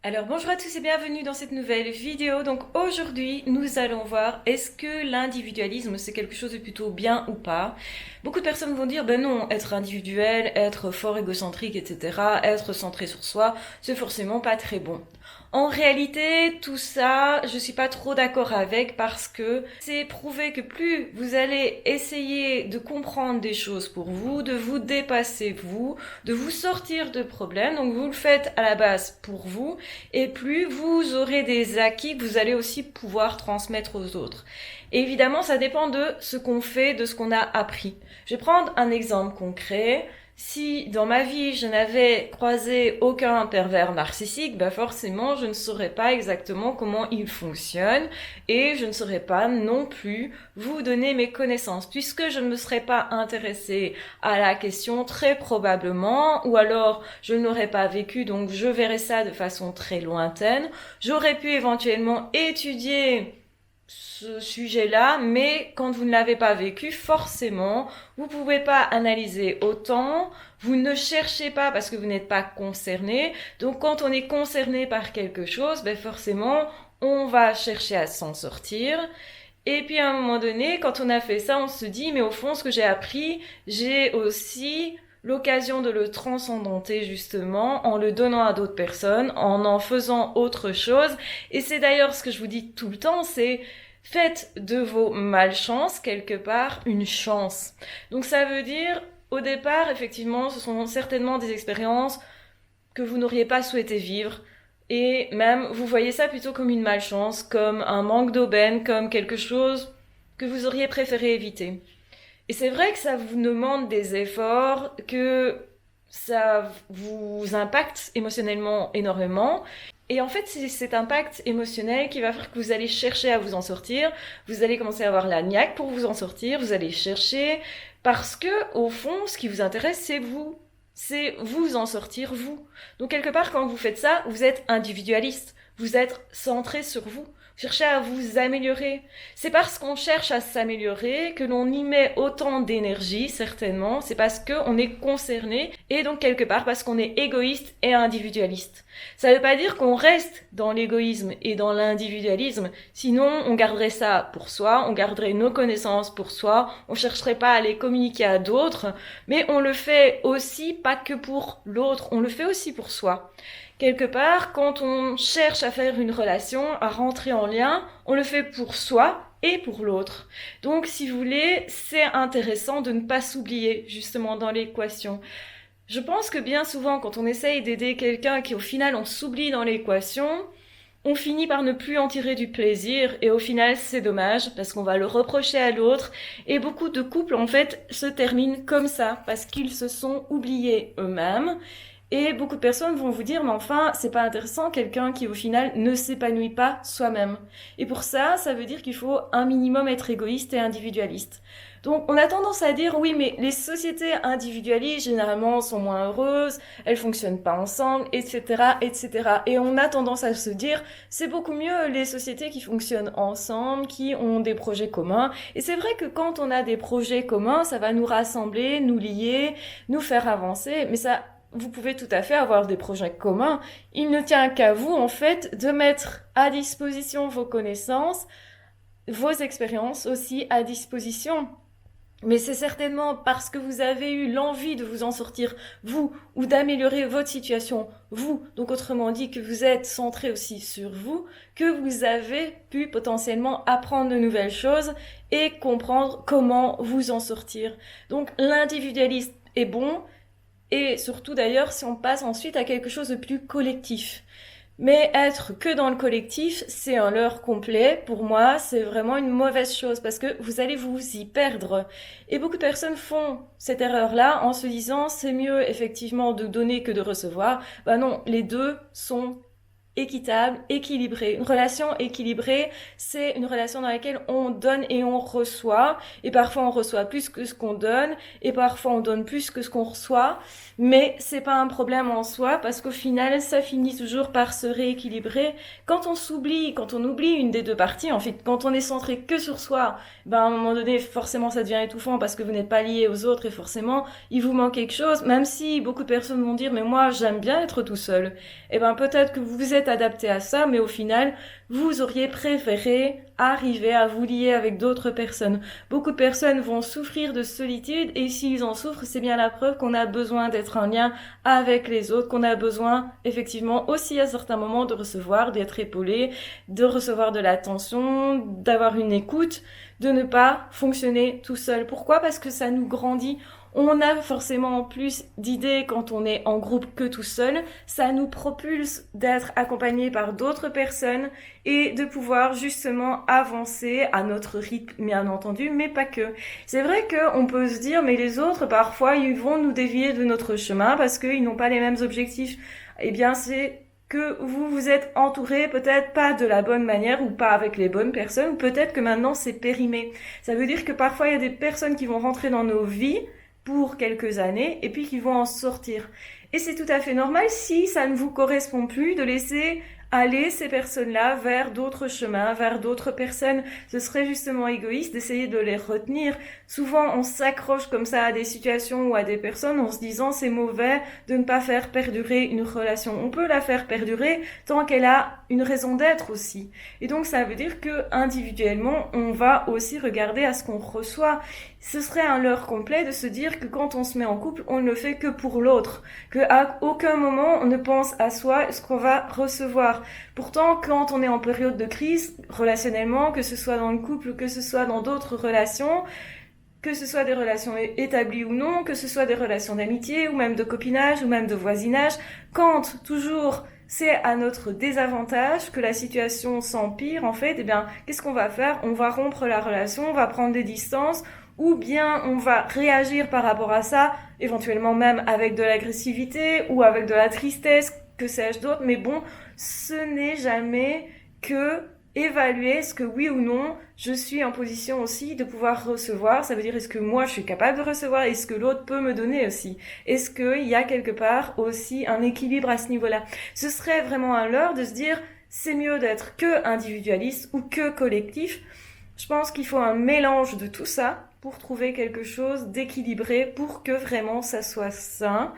Alors bonjour à tous et bienvenue dans cette nouvelle vidéo. Donc aujourd'hui nous allons voir est-ce que l'individualisme c'est quelque chose de plutôt bien ou pas. Beaucoup de personnes vont dire ben non, être individuel, être fort égocentrique, etc., être centré sur soi, c'est forcément pas très bon. En réalité, tout ça, je suis pas trop d'accord avec parce que c'est prouvé que plus vous allez essayer de comprendre des choses pour vous, de vous dépasser vous, de vous sortir de problèmes, donc vous le faites à la base pour vous, et plus vous aurez des acquis que vous allez aussi pouvoir transmettre aux autres. Et évidemment, ça dépend de ce qu'on fait, de ce qu'on a appris. Je vais prendre un exemple concret. Si dans ma vie je n'avais croisé aucun pervers narcissique, ben forcément je ne saurais pas exactement comment il fonctionne et je ne saurais pas non plus vous donner mes connaissances puisque je ne me serais pas intéressée à la question très probablement, ou alors je ne l'aurais pas vécu, donc je verrais ça de façon très lointaine. J'aurais pu éventuellement étudier ce sujet-là, mais quand vous ne l'avez pas vécu, forcément, vous pouvez pas analyser autant, vous ne cherchez pas parce que vous n'êtes pas concerné. Donc quand on est concerné par quelque chose, ben forcément, on va chercher à s'en sortir. Et puis à un moment donné, quand on a fait ça, on se dit, mais au fond, ce que j'ai appris, j'ai aussi l'occasion de le transcendenter justement en le donnant à d'autres personnes, en faisant autre chose. Et c'est d'ailleurs ce que je vous dis tout le temps, c'est faites de vos malchances quelque part une chance. Donc ça veut dire, au départ, effectivement, ce sont certainement des expériences que vous n'auriez pas souhaité vivre. Et même, vous voyez ça plutôt comme une malchance, comme un manque d'aubaine, comme quelque chose que vous auriez préféré éviter. Et c'est vrai que ça vous demande des efforts, que ça vous impacte émotionnellement énormément. Et en fait, c'est cet impact émotionnel qui va faire que vous allez chercher à vous en sortir, vous allez commencer à avoir la niaque pour vous en sortir, vous allez chercher, parce que, au fond, ce qui vous intéresse, c'est vous en sortir, vous. Donc quelque part, quand vous faites ça, vous êtes individualiste, vous êtes centré sur vous. Cherchez à vous améliorer. C'est parce qu'on cherche à s'améliorer que l'on y met autant d'énergie, certainement. C'est parce qu'on est concerné et donc quelque part parce qu'on est égoïste et individualiste. Ça ne veut pas dire qu'on reste dans l'égoïsme et dans l'individualisme. Sinon, on garderait ça pour soi, on garderait nos connaissances pour soi, on chercherait pas à les communiquer à d'autres, mais on le fait aussi pas que pour l'autre, on le fait aussi pour soi. Quelque part, quand on cherche à faire une relation, à rentrer en lien, on le fait pour soi et pour l'autre. Donc, si vous voulez, c'est intéressant de ne pas s'oublier justement dans l'équation. Je pense que bien souvent, quand on essaye d'aider quelqu'un qui au final on s'oublie dans l'équation, on finit par ne plus en tirer du plaisir et au final c'est dommage parce qu'on va le reprocher à l'autre et beaucoup de couples en fait se terminent comme ça parce qu'ils se sont oubliés eux-mêmes. Et beaucoup de personnes vont vous dire, mais enfin, c'est pas intéressant, quelqu'un qui au final ne s'épanouit pas soi-même. Et pour ça, ça veut dire qu'il faut un minimum être égoïste et individualiste. Donc on a tendance à dire, oui, mais les sociétés individualistes, généralement, sont moins heureuses, elles fonctionnent pas ensemble, etc., etc. Et on a tendance à se dire, c'est beaucoup mieux les sociétés qui fonctionnent ensemble, qui ont des projets communs. Et c'est vrai que quand on a des projets communs, ça va nous rassembler, nous lier, nous faire avancer, mais ça vous pouvez tout à fait avoir des projets communs. Il ne tient qu'à vous, en fait, de mettre à disposition vos connaissances, vos expériences aussi à disposition. Mais c'est certainement parce que vous avez eu l'envie de vous en sortir, vous, ou d'améliorer votre situation, vous, donc autrement dit que vous êtes centré aussi sur vous, que vous avez pu potentiellement apprendre de nouvelles choses et comprendre comment vous en sortir. Donc l'individualisme est bon, et surtout d'ailleurs si on passe ensuite à quelque chose de plus collectif. Mais être que dans le collectif, c'est un leurre complet. Pour moi, c'est vraiment une mauvaise chose parce que vous allez vous y perdre. Et beaucoup de personnes font cette erreur-là en se disant c'est mieux effectivement de donner que de recevoir. Ben non, les deux sont équitable, équilibré. Une relation équilibrée, c'est une relation dans laquelle on donne et on reçoit. Et parfois on reçoit plus que ce qu'on donne, et parfois on donne plus que ce qu'on reçoit. Mais c'est pas un problème en soi, parce qu'au final, ça finit toujours par se rééquilibrer. Quand on s'oublie, quand on oublie une des deux parties, en fait, quand on est centré que sur soi, ben à un moment donné, forcément ça devient étouffant parce que vous n'êtes pas lié aux autres et forcément, il vous manque quelque chose, même si beaucoup de personnes vont dire, mais moi j'aime bien être tout seul. Et ben peut-être que vous vous êtes êtes adapté à ça, mais au final, vous auriez préféré arriver à vous lier avec d'autres personnes. Beaucoup de personnes vont souffrir de solitude et s'ils en souffrent, c'est bien la preuve qu'on a besoin d'être en lien avec les autres, qu'on a besoin effectivement aussi à certains moments de recevoir, d'être épaulé, de recevoir de l'attention, d'avoir une écoute, de ne pas fonctionner tout seul. Pourquoi? Parce que ça nous grandit. On a forcément plus d'idées quand on est en groupe que tout seul. Ça nous propulse d'être accompagné par d'autres personnes et de pouvoir justement avancer à notre rythme, bien entendu, mais pas que. C'est vrai qu'on peut se dire, mais les autres, parfois, ils vont nous dévier de notre chemin parce qu'ils n'ont pas les mêmes objectifs. Eh bien, c'est que vous vous êtes entouré peut-être pas de la bonne manière ou pas avec les bonnes personnes, ou peut-être que maintenant c'est périmé. Ça veut dire que parfois il y a des personnes qui vont rentrer dans nos vies pour quelques années et puis qui vont en sortir. Et c'est tout à fait normal si ça ne vous correspond plus de laisser aller ces personnes-là vers d'autres chemins, vers d'autres personnes. Ce serait justement égoïste d'essayer de les retenir. Souvent, on s'accroche comme ça à des situations ou à des personnes en se disant c'est mauvais de ne pas faire perdurer une relation. On peut la faire perdurer tant qu'elle a une raison d'être aussi. Et donc, ça veut dire que individuellement, on va aussi regarder à ce qu'on reçoit. Ce serait un leurre complet de se dire que quand on se met en couple, on ne le fait que pour l'autre, qu'à aucun moment on ne pense à soi, ce qu'on va recevoir. Pourtant, quand on est en période de crise, relationnellement, que ce soit dans le couple, que ce soit dans d'autres relations, que ce soit des relations établies ou non, que ce soit des relations d'amitié ou même de copinage ou même de voisinage, quand toujours c'est à notre désavantage que la situation s'empire, en fait, eh bien, qu'est-ce qu'on va faire? On va rompre la relation, on va prendre des distances, ou bien on va réagir par rapport à ça, éventuellement même avec de l'agressivité ou avec de la tristesse, que sais-je d'autre, mais bon, ce n'est jamais que évaluer ce que oui ou non je suis en position aussi de pouvoir recevoir. Ça veut dire est-ce que moi je suis capable de recevoir, est-ce que l'autre peut me donner aussi, est-ce qu'il y a quelque part aussi un équilibre à ce niveau-là. Ce serait vraiment un leurre de se dire c'est mieux d'être que individualiste ou que collectif. Je pense qu'il faut un mélange de tout ça pour trouver quelque chose d'équilibré pour que vraiment ça soit sain.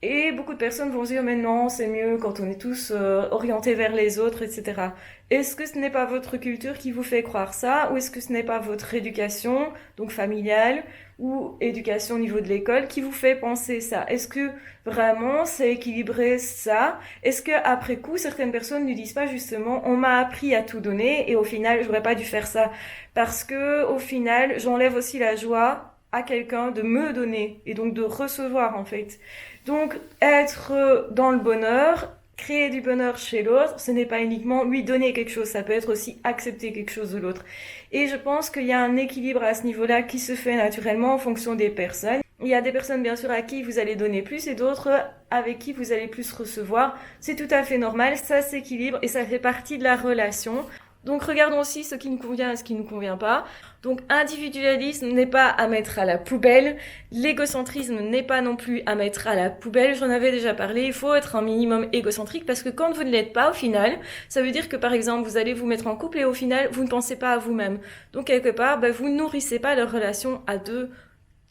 Et beaucoup de personnes vont se dire mais non, c'est mieux quand on est tous orientés vers les autres, etc. Est-ce que ce n'est pas votre culture qui vous fait croire ça, ou est-ce que ce n'est pas votre éducation, donc familiale, ou éducation au niveau de l'école, qui vous fait penser ça? Est-ce que vraiment c'est équilibré ça? Est-ce que après coup certaines personnes ne disent pas justement on m'a appris à tout donner et au final j'aurais pas dû faire ça, parce que au final j'enlève aussi la joie à quelqu'un de me donner et donc de recevoir en fait. Donc, être dans le bonheur, créer du bonheur chez l'autre, ce n'est pas uniquement lui donner quelque chose, ça peut être aussi accepter quelque chose de l'autre. Et je pense qu'il y a un équilibre à ce niveau-là qui se fait naturellement en fonction des personnes. Il y a des personnes bien sûr à qui vous allez donner plus et d'autres avec qui vous allez plus recevoir. C'est tout à fait normal, ça s'équilibre et ça fait partie de la relation. Donc regardons aussi ce qui nous convient et ce qui ne nous convient pas. Donc individualisme n'est pas à mettre à la poubelle, l'égocentrisme n'est pas non plus à mettre à la poubelle, j'en avais déjà parlé, il faut être un minimum égocentrique parce que quand vous ne l'êtes pas au final, ça veut dire que par exemple vous allez vous mettre en couple et au final vous ne pensez pas à vous-même. Donc quelque part, vous ne nourrissez pas leur relation à deux,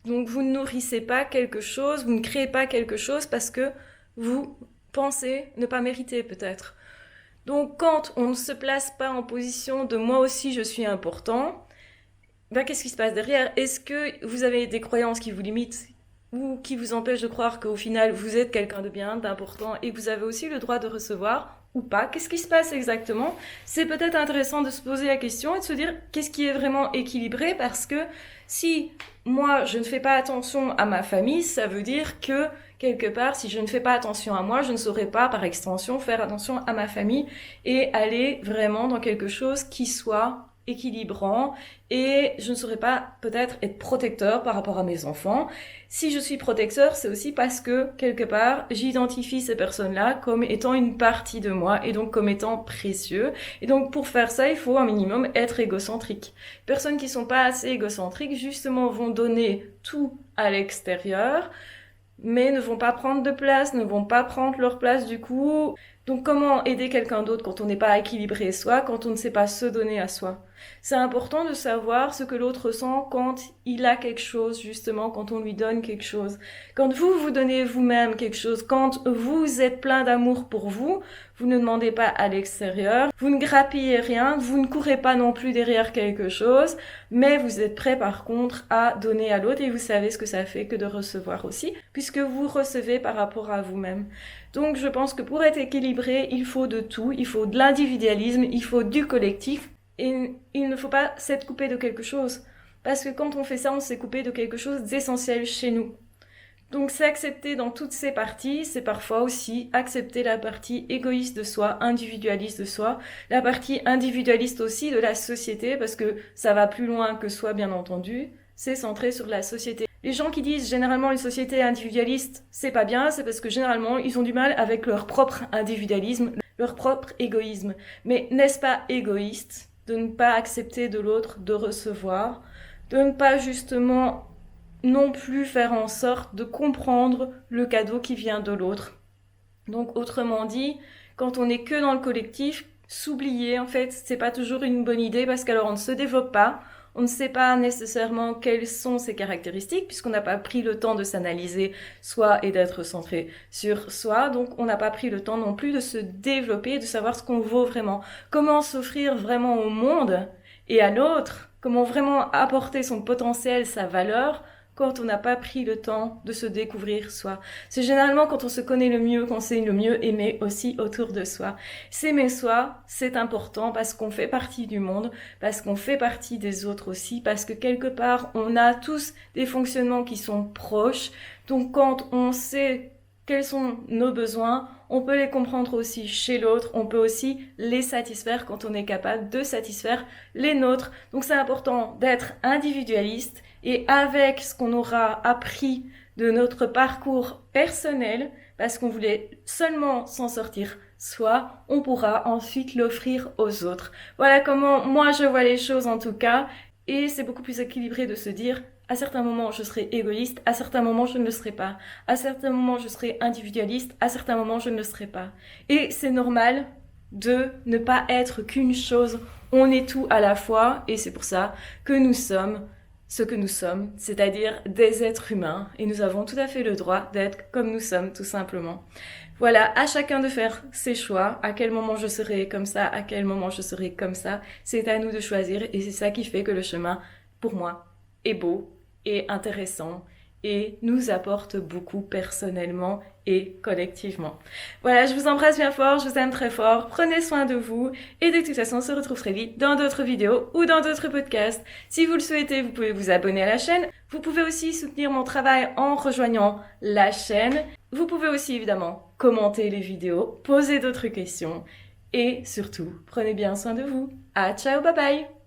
donc vous ne nourrissez pas quelque chose, vous ne créez pas quelque chose parce que vous pensez ne pas mériter peut-être. Donc quand on ne se place pas en position de moi aussi je suis important, qu'est-ce qui se passe derrière? Est-ce que vous avez des croyances qui vous limitent ou qui vous empêchent de croire qu'au final vous êtes quelqu'un de bien, d'important et que vous avez aussi le droit de recevoir ou pas? Qu'est-ce qui se passe exactement? C'est peut-être intéressant de se poser la question et de se dire qu'est-ce qui est vraiment équilibré, parce que si moi je ne fais pas attention à ma famille, ça veut dire que quelque part, si je ne fais pas attention à moi, je ne saurais pas, par extension, faire attention à ma famille et aller vraiment dans quelque chose qui soit équilibrant, et je ne saurais pas peut-être être protecteur par rapport à mes enfants. Si je suis protecteur, c'est aussi parce que quelque part, j'identifie ces personnes-là comme étant une partie de moi et donc comme étant précieux. Et donc pour faire ça, il faut un minimum être égocentrique. Personnes qui sont pas assez égocentriques, justement, vont donner tout à l'extérieur, mais ne vont pas prendre de place, ne vont pas prendre leur place du coup. Donc comment aider quelqu'un d'autre quand on n'est pas équilibré soi, quand on ne sait pas se donner à soi? C'est important de savoir ce que l'autre ressent quand il a quelque chose, justement, quand on lui donne quelque chose. Quand vous vous donnez vous-même quelque chose, quand vous êtes plein d'amour pour vous, vous ne demandez pas à l'extérieur, vous ne grappillez rien, vous ne courez pas non plus derrière quelque chose, mais vous êtes prêt par contre à donner à l'autre et vous savez ce que ça fait que de recevoir aussi, puisque vous recevez par rapport à vous-même. Donc je pense que pour être équilibré, il faut de tout, il faut de l'individualisme, il faut du collectif, et il ne faut pas s'être coupé de quelque chose, parce que quand on fait ça, on s'est coupé de quelque chose d'essentiel chez nous. Donc s'accepter dans toutes ces parties, c'est parfois aussi accepter la partie égoïste de soi, individualiste de soi, la partie individualiste aussi de la société, parce que ça va plus loin que soi bien entendu, c'est centré sur la société. Les gens qui disent généralement une société individualiste, c'est pas bien, c'est parce que généralement ils ont du mal avec leur propre individualisme, leur propre égoïsme. Mais n'est-ce pas égoïste de ne pas accepter de l'autre, de recevoir, de ne pas justement non plus faire en sorte de comprendre le cadeau qui vient de l'autre. Donc autrement dit, quand on n'est que dans le collectif, s'oublier en fait, c'est pas toujours une bonne idée parce qu'alors on ne se développe pas, on ne sait pas nécessairement quelles sont ses caractéristiques puisqu'on n'a pas pris le temps de s'analyser soi et d'être centré sur soi, donc on n'a pas pris le temps non plus de se développer, de savoir ce qu'on vaut vraiment, comment s'offrir vraiment au monde et à l'autre, comment vraiment apporter son potentiel, sa valeur, quand on n'a pas pris le temps de se découvrir soi. C'est généralement quand on se connaît le mieux qu'on sait le mieux aimer aussi autour de soi. S'aimer soi, c'est important parce qu'on fait partie du monde, parce qu'on fait partie des autres aussi, parce que quelque part, on a tous des fonctionnements qui sont proches. Donc quand on sait quels sont nos besoins, on peut les comprendre aussi chez l'autre, on peut aussi les satisfaire quand on est capable de satisfaire les nôtres. Donc c'est important d'être individualiste et avec ce qu'on aura appris de notre parcours personnel, parce qu'on voulait seulement s'en sortir soi, on pourra ensuite l'offrir aux autres. Voilà comment moi je vois les choses en tout cas, et c'est beaucoup plus équilibré de se dire à certains moments je serai égoïste, à certains moments je ne le serai pas, à certains moments je serai individualiste, à certains moments je ne le serai pas. Et c'est normal de ne pas être qu'une chose, on est tout à la fois, et c'est pour ça que nous sommes ce que nous sommes, c'est-à-dire des êtres humains, et nous avons tout à fait le droit d'être comme nous sommes, tout simplement. Voilà, à chacun de faire ses choix, à quel moment je serai comme ça, à quel moment je serai comme ça, c'est à nous de choisir, et c'est ça qui fait que le chemin, pour moi, est beau, et intéressant, et nous apporte beaucoup personnellement et collectivement. Voilà, je vous embrasse bien fort, je vous aime très fort, prenez soin de vous et de toute façon on se retrouve très vite dans d'autres vidéos ou dans d'autres podcasts. Si vous le souhaitez, vous pouvez vous abonner à la chaîne. Vous pouvez aussi soutenir mon travail en rejoignant la chaîne. Vous pouvez aussi évidemment commenter les vidéos, poser d'autres questions et surtout, prenez bien soin de vous. Ah, ciao, bye bye!